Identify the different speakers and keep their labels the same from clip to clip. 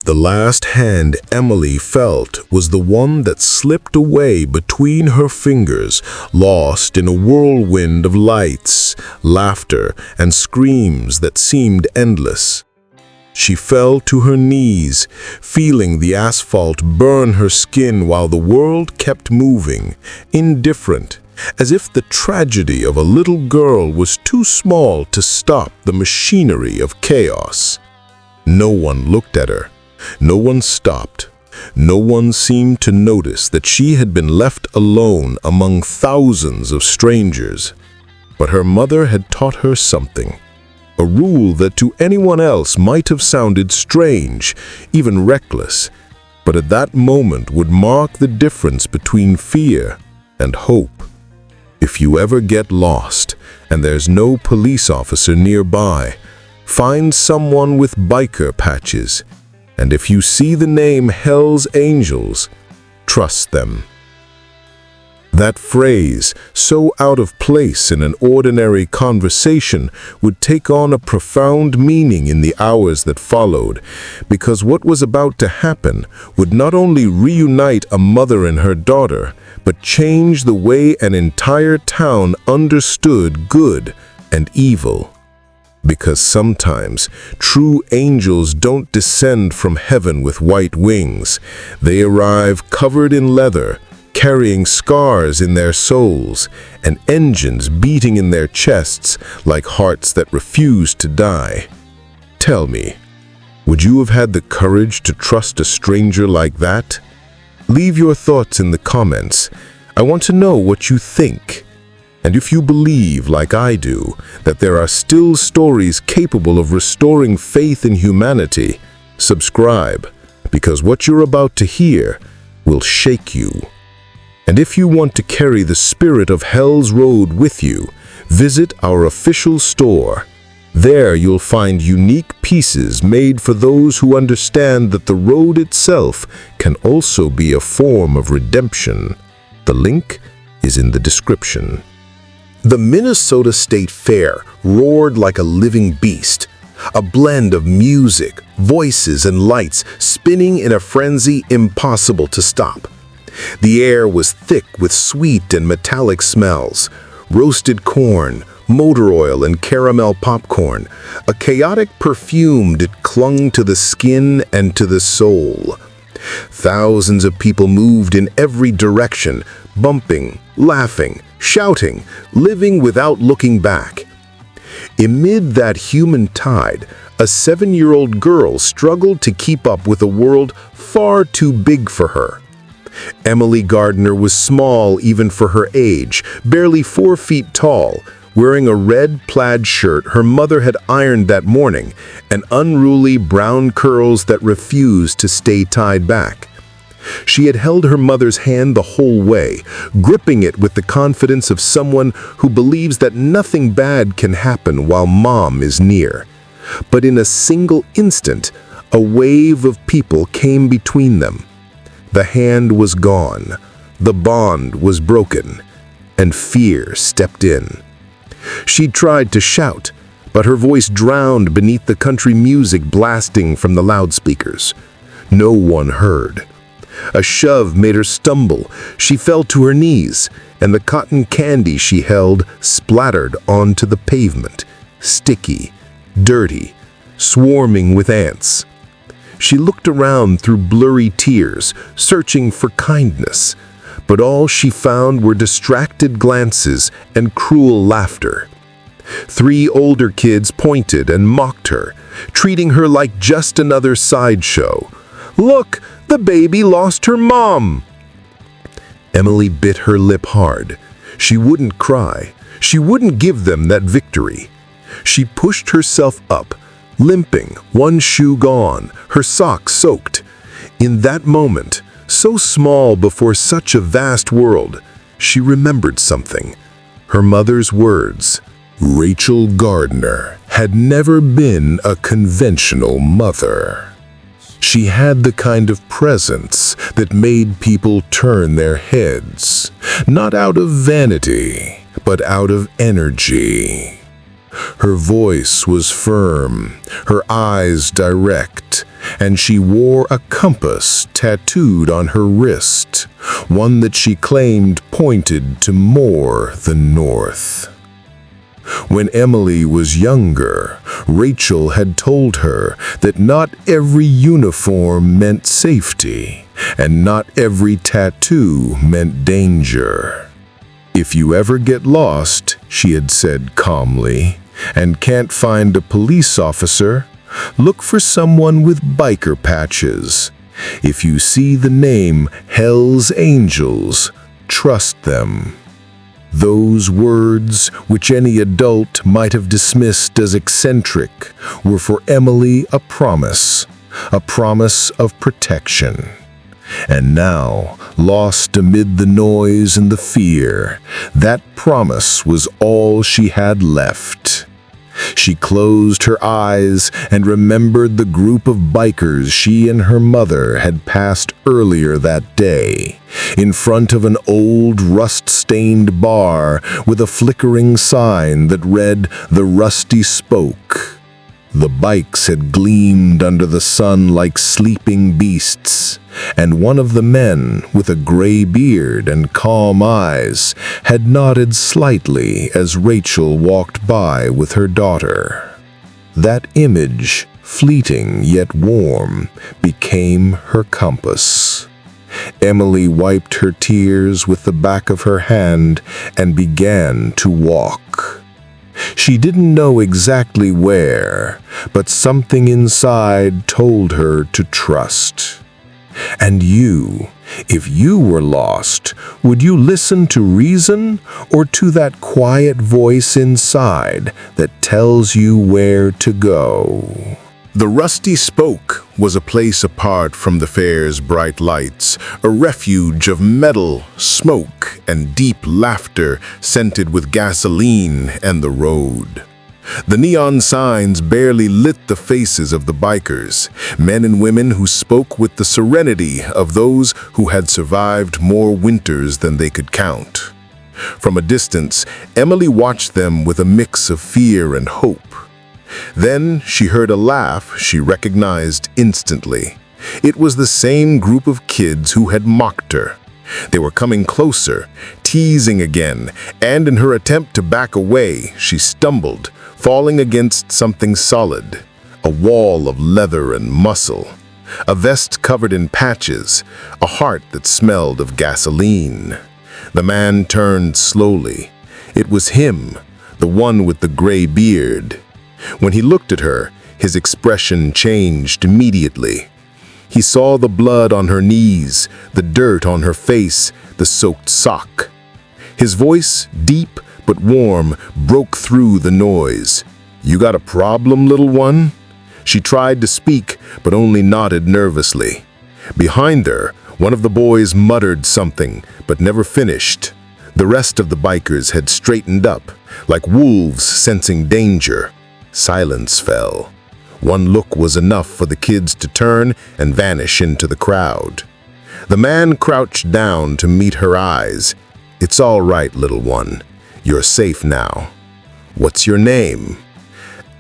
Speaker 1: The last hand Emily felt was the one that slipped away between her fingers, lost in a whirlwind of lights, laughter, and screams that seemed endless. She fell to her knees, feeling the asphalt burn her skin while the world kept moving, indifferent, as if the tragedy of a little girl was too small to stop the machinery of chaos. No one looked at her. No one stopped. No one seemed to notice that she had been left alone among thousands of strangers. But her mother had taught her something, a rule that to anyone else might have sounded strange, even reckless, but at that moment would mark the difference between fear and hope. If you ever get lost and there's no police officer nearby, find someone with biker patches. And if you see the name Hell's Angels, trust them. That phrase, so out of place in an ordinary conversation, would take on a profound meaning in the hours that followed, because what was about to happen would not only reunite a mother and her daughter, but change the way an entire town understood good and evil. Because sometimes true angels don't descend from heaven with white wings. They arrive covered in leather, carrying scars in their souls, and engines beating in their chests like hearts that refuse to die. Tell me, would you have had the courage to trust a stranger like that? Leave your thoughts in the comments. I want to know what you think. And if you believe, like I do, that there are still stories capable of restoring faith in humanity, subscribe, because what you're about to hear will shake you. And if you want to carry the spirit of Hell's Road with you, visit our official store. There you'll find unique pieces made for those who understand that the road itself can also be a form of redemption. The link is in the description. The Minnesota State Fair roared like a living beast, a blend of music, voices, and lights spinning in a frenzy impossible to stop. The air was thick with sweet and metallic smells, roasted corn, motor oil, and caramel popcorn, a chaotic perfume that clung to the skin and to the soul. Thousands of people moved in every direction, bumping, laughing, shouting, living without looking back. Amid that human tide, a 7-year-old girl struggled to keep up with a world far too big for her. Emily Gardner was small even for her age, barely 4 feet tall, wearing a red plaid shirt her mother had ironed that morning, and unruly brown curls that refused to stay tied back. She had held her mother's hand the whole way, gripping it with the confidence of someone who believes that nothing bad can happen while mom is near. But in a single instant, a wave of people came between them. The hand was gone, the bond was broken, and fear stepped in. She tried to shout, but her voice drowned beneath the country music blasting from the loudspeakers. No one heard. A shove made her stumble. She fell to her knees, and the cotton candy she held splattered onto the pavement, sticky, dirty, swarming with ants. She looked around through blurry tears, searching for kindness, but all she found were distracted glances and cruel laughter. 3 older kids pointed and mocked her, treating her like just another sideshow. "Look, the baby lost her mom!" Emily bit her lip hard. She wouldn't cry. She wouldn't give them that victory. She pushed herself up, limping, one shoe gone, her socks soaked. In that moment, so small before such a vast world, she remembered something. Her mother's words. Rachel Gardner had never been a conventional mother. She had the kind of presence that made people turn their heads, not out of vanity, but out of energy. Her voice was firm, her eyes direct, and she wore a compass tattooed on her wrist, one that she claimed pointed to more than north. When Emily was younger, Rachel had told her that not every uniform meant safety, and not every tattoo meant danger. "If you ever get lost," she had said calmly, "and can't find a police officer, look for someone with biker patches. If you see the name Hell's Angels, trust them." Those words, which any adult might have dismissed as eccentric, were for Emily a promise of protection. And now, lost amid the noise and the fear, that promise was all she had left. She closed her eyes and remembered the group of bikers she and her mother had passed earlier that day, in front of an old rust-stained bar with a flickering sign that read "The Rusty Spoke." The bikes had gleamed under the sun like sleeping beasts, and one of the men, with a gray beard and calm eyes, had nodded slightly as Rachel walked by with her daughter. That image, fleeting yet warm, became her compass. Emily wiped her tears with the back of her hand and began to walk. She didn't know exactly where, but something inside told her to trust. And you, if you were lost, would you listen to reason or to that quiet voice inside that tells you where to go? The Rusty Spoke was a place apart from the fair's bright lights, a refuge of metal, smoke, and deep laughter scented with gasoline and the road. The neon signs barely lit the faces of the bikers, men and women who spoke with the serenity of those who had survived more winters than they could count. From a distance, Emily watched them with a mix of fear and hope. Then she heard a laugh she recognized instantly. It was the same group of kids who had mocked her. They were coming closer, teasing again, and in her attempt to back away, she stumbled, falling against something solid, a wall of leather and muscle, a vest covered in patches, a heart that smelled of gasoline. The man turned slowly. It was him, the one with the gray beard. When he looked at her, his expression changed immediately. He saw the blood on her knees, the dirt on her face, the soaked sock. His voice, deep but warm, broke through the noise. "You got a problem, little one?" She tried to speak, but only nodded nervously. Behind her, one of the boys muttered something, but never finished. The rest of the bikers had straightened up, like wolves sensing danger. Silence fell. One look was enough for the kids to turn and vanish into the crowd. The man crouched down to meet her eyes. "It's all right, little one. You're safe now." "What's your name?"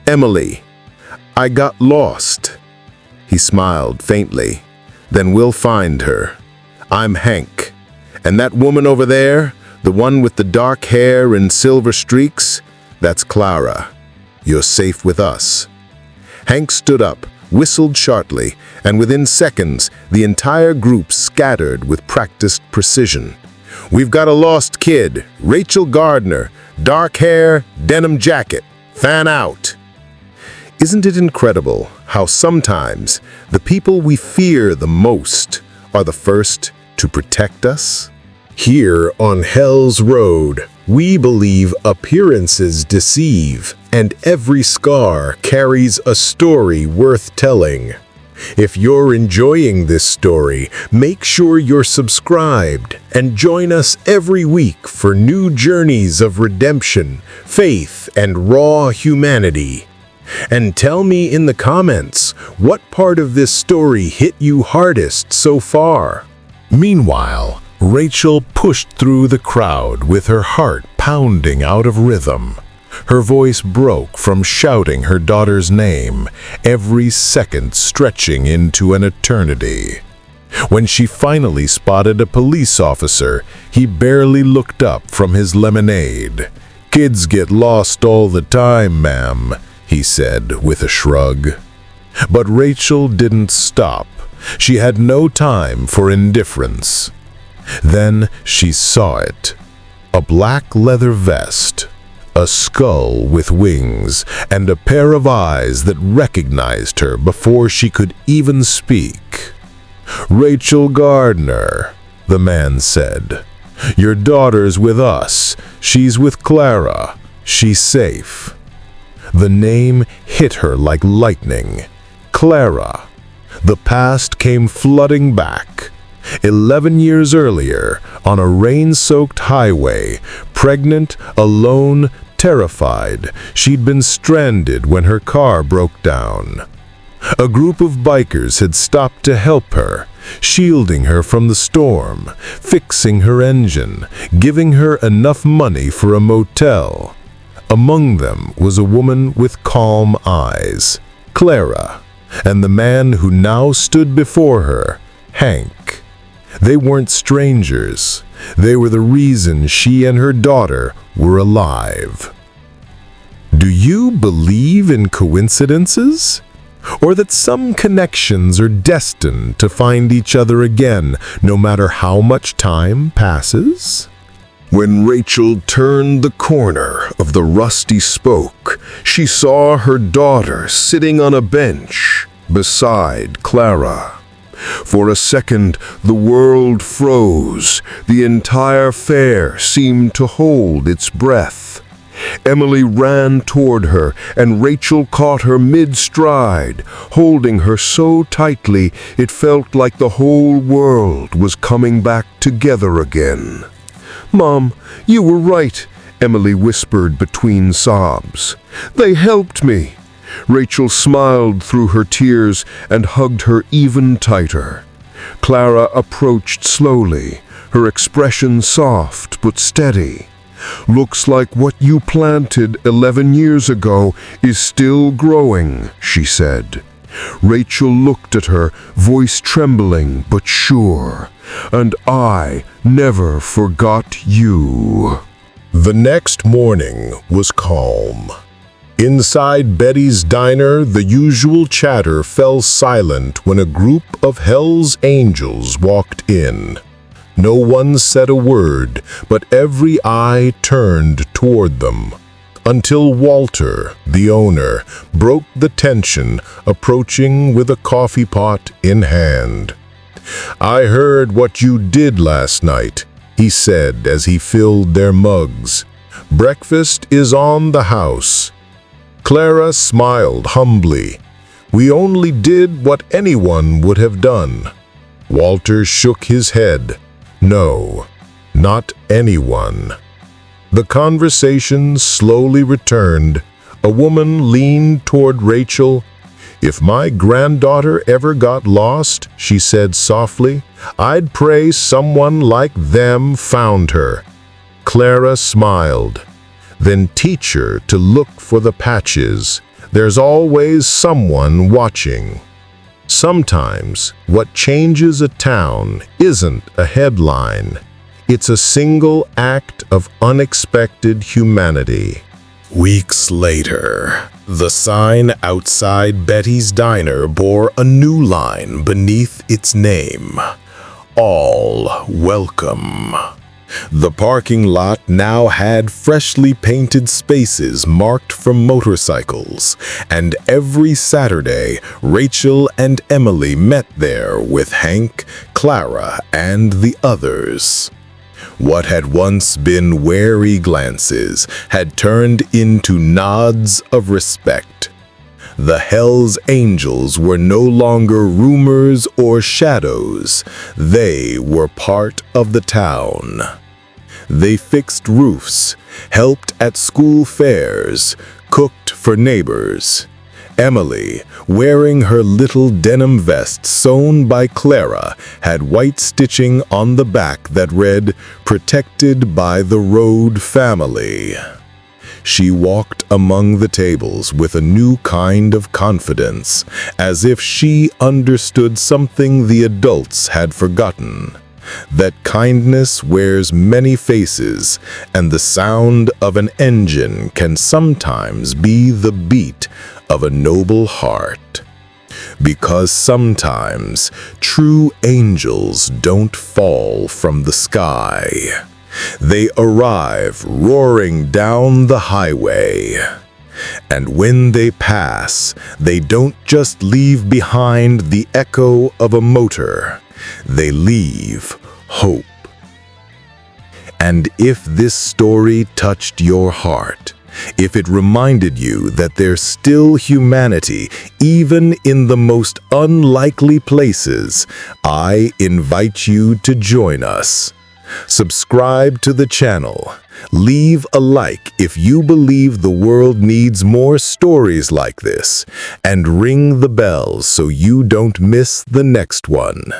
Speaker 1: "Emily. I got lost." He smiled faintly. "Then we'll find her. I'm Hank. And that woman over there, the one with the dark hair and silver streaks, that's Clara. You're safe with us." Hank stood up, whistled shortly, and within seconds, the entire group scattered with practiced precision. "We've got a lost kid, Rachel Gardner, dark hair, denim jacket. Fan out." Isn't it incredible how sometimes the people we fear the most are the first to protect us? Here on Hell's Road, we believe appearances deceive, and every scar carries a story worth telling. If you're enjoying this story, make sure you're subscribed and join us every week for new journeys of redemption, faith, and raw humanity. And tell me in the comments, what part of this story hit you hardest so far? Meanwhile, Rachel pushed through the crowd with her heart pounding out of rhythm. Her voice broke from shouting her daughter's name, every second stretching into an eternity. When she finally spotted a police officer, he barely looked up from his lemonade. "Kids get lost all the time, ma'am," he said with a shrug. But Rachel didn't stop. She had no time for indifference. Then she saw it. A black leather vest, a skull with wings, and a pair of eyes that recognized her before she could even speak. "Rachel Gardner," the man said. "Your daughter's with us. She's with Clara. She's safe." The name hit her like lightning. Clara. The past came flooding back. 11 years earlier, on a rain-soaked highway, pregnant, alone, terrified, she'd been stranded when her car broke down. A group of bikers had stopped to help her, shielding her from the storm, fixing her engine, giving her enough money for a motel. Among them was a woman with calm eyes, Clara, and the man who now stood before her, Hank. They weren't strangers. They were the reason she and her daughter were alive. Do you believe in coincidences? Or that some connections are destined to find each other again, no matter how much time passes? When Rachel turned the corner of the rusty spoke, she saw her daughter sitting on a bench beside Clara. For a second, the world froze. The entire fair seemed to hold its breath. Emily ran toward her, and Rachel caught her mid-stride, holding her so tightly it felt like the whole world was coming back together again. "Mom, you were right," Emily whispered between sobs. "They helped me." Rachel smiled through her tears and hugged her even tighter. Clara approached slowly, her expression soft but steady. "Looks like what you planted 11 years ago is still growing," she said. Rachel looked at her, voice trembling but sure. "And I never forgot you." The next morning was calm. Inside Betty's diner, the usual chatter fell silent when a group of Hell's Angels walked in. No one said a word, but every eye turned toward them. Until Walter, the owner, broke the tension, approaching with a coffee pot in hand. "I heard what you did last night," he said as he filled their mugs. "Breakfast is on the house." Clara smiled humbly. "We only did what anyone would have done." Walter shook his head. "No, not anyone." The conversation slowly returned. A woman leaned toward Rachel. "If my granddaughter ever got lost," she said softly, "I'd pray someone like them found her." Clara smiled. "Then teach her to look for the patches. There's always someone watching." Sometimes what changes a town isn't a headline. It's a single act of unexpected humanity. Weeks later, the sign outside Betty's diner bore a new line beneath its name: "All welcome." The parking lot now had freshly painted spaces marked for motorcycles, and every Saturday, Rachel and Emily met there with Hank, Clara, and the others. What had once been wary glances had turned into nods of respect. The Hell's Angels were no longer rumors or shadows. They were part of the town. They fixed roofs, helped at school fairs, cooked for neighbors. Emily, wearing her little denim vest sewn by Clara, had white stitching on the back that read, "Protected by the Road Family." She walked among the tables with a new kind of confidence, as if she understood something the adults had forgotten. That kindness wears many faces, and the sound of an engine can sometimes be the beat of a noble heart. Because sometimes true angels don't fall from the sky. They arrive roaring down the highway. And when they pass, they don't just leave behind the echo of a motor. They leave hope. And if this story touched your heart, if it reminded you that there's still humanity even in the most unlikely places, I invite you to join us. Subscribe to the channel. Leave a like if you believe the world needs more stories like this, and ring the bell so you don't miss the next one.